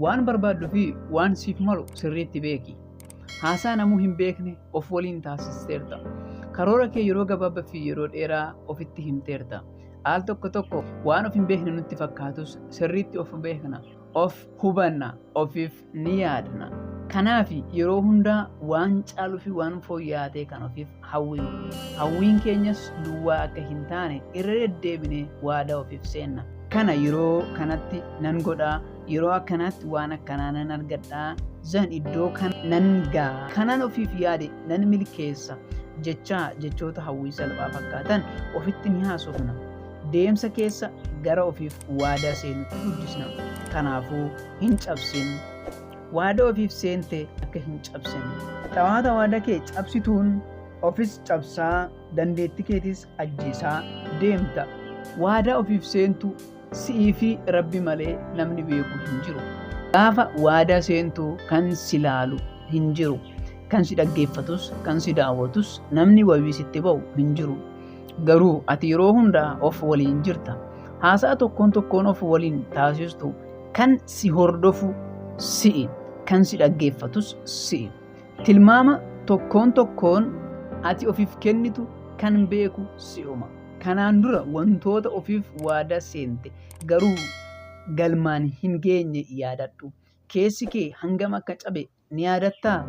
waan barbaaddu fi waan siif malu sirriitti beeki. Haasaa namuu hin beekne of waliin taasisteerta. Karoora kee yeroo gabaabaa fi yeroo dheeraa ofitti himteerta. Al tokko tokko waan of hin beekne nutti fakkaatus sirriitti of beekna. Of hubanna, ofiif ni yaadna. Kanaaf yeroo hundaa waan caaluu fi waan fooyya'aa ta'e kan ofiif hawwinu. Hawwiin keenyas duwwaa akka hin taane irra deddeebinee waadaa ofiif seenna. Kana yeroo kanatti nan godhaa, yeroo akkanaatti waan akkanaa nan argadhaa, zan iddoo kan nan ga'a. Kanaan ofiif yaade nan milkeessa jechoota hawwii salphaa fakkaatan ofitti ni haasofna. Deemsa keessa gara ofiif waadaa seenutti guddisna. Kanaafuu hin cabsin. Waadaa ofiif seente akka hin cabsin. Xawaata waadaa kee cabsituun ofis cabsaa, dandeettii keetis ajjeesaa deemta. Waadaa ofiif seentu si'ii fi Rabbi malee namni beeku hin jiru. Gaafa waadaa seentu kan si laalu hin jiru. Kan si dhaggeeffatus, kan si daawwatus namni wabii sitti ba'u hin jiru. Garuu ati yeroo hundaa of waliin jirta. Haasaa tokkoon of waliin taasistu kan si hordofu si'i, kan si dhaggeeffatus si'i. Tilmaama tokkoon ati ofiif kennitu kan beeku si'uma. Kanaan dura wantoota ofiif waadaa seente garuu galmaan hin geenye yaadadhu. Keessi kee hangam akka cabe ni yaadattaa?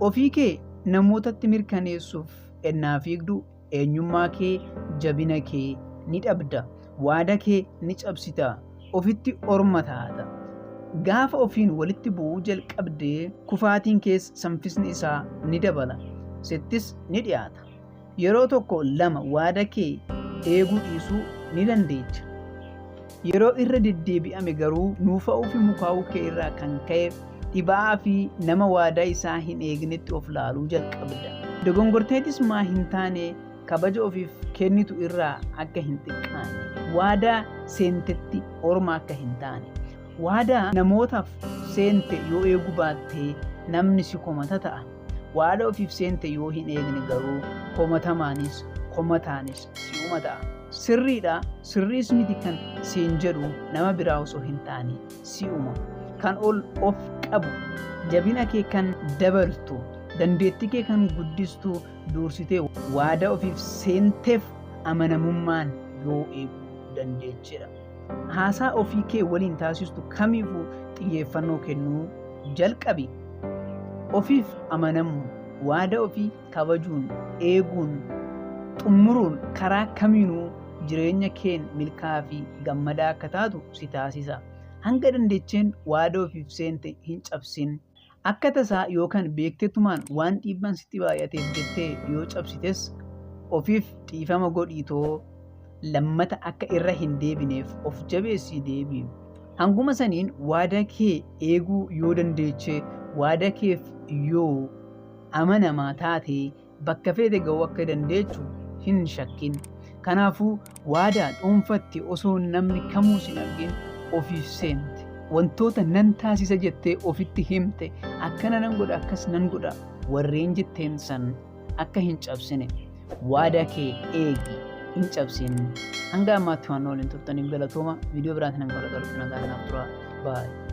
Ofii kee namootatti mirkaneessuuf ennaa fiigdu eenyummaa kee, jabina kee ni dhabda. Waadaa kee ni cabsita. Ofitti orma taata. Gaafa ofiin walitti bu'uu jalqabdee kufaatiin kees sanfisni isaa ni dabala. Sittis ni dhiyaata. Yeroo tokko lama waadaa kee eeguu dhiisuu ni dandeecha. Yeroo irra deddeebi'ame garuu nuufa'uu fi mukaa'uu kee irraa kan ka'e dhibaa fi nama waadaa isaa hin eegnetti of laaluu jalqabda. Dogongorteetis maa hin taane kabaja ofiif kennitu irraa akka hin xiqqaanne. Waadaa seentetti orma akka hin taane. Waadaa namootaaf seente yoo eeguu baattee namni si komata ta'a. Waadaa ofiif seente yoo hin eegne garuu komatamaanis komataanis si'uma ta'a. Sirriidha, sirriis miti kan siin jedhu nama biraa osoo hin taane si'uma. Kan ol of qabu, jabina kee kan dabaltu, dandeettii kee kan guddistu dursitee waadaa ofiif seenteef amanamummaan yoo eeguu dandeechedha. Haasaa ofii kee waliin taasistu kamiifuu xiyyeeffannoo kennuu jalqabi. Ofiif amanamuun, waadaa ofii kabajuun, eeguun, xumuruun karaa kamiinuu jireenya keen milkaa fi gammadaa akka taatu si taasisa. Hanga dandeecheen waadaa ofiif seente hin cabsin. Akka tasaa yookaan beektetumaan waan dhiibbaan sitti baay'ateef jettee yoo cabsites ofiif dhiifama godhiitoo lammata akka irra hin deebineef of jabeessii deebi'u. Hanguma saniin waadaa kee eeguu yoo dandeeche, waadaa keef yoo amanamaa taate bakka feete ga'uu akka dandeechu hin shakkin. Kanaafuu waadaa dhuunfatti osoo namni kamuu sin argin ofiif seente. Wantoota nan taasisa jettee ofitti himte akkana nan godha akkas nan godha warreen jetteen san akka hin cabsine waadaa kee eegi hin cabsin. Hanga ammaatti waan waliin turtaniif galatooma. Viidiyoo biraatiin hanga wal galuutti nagaan naaf tura. Baay'ee.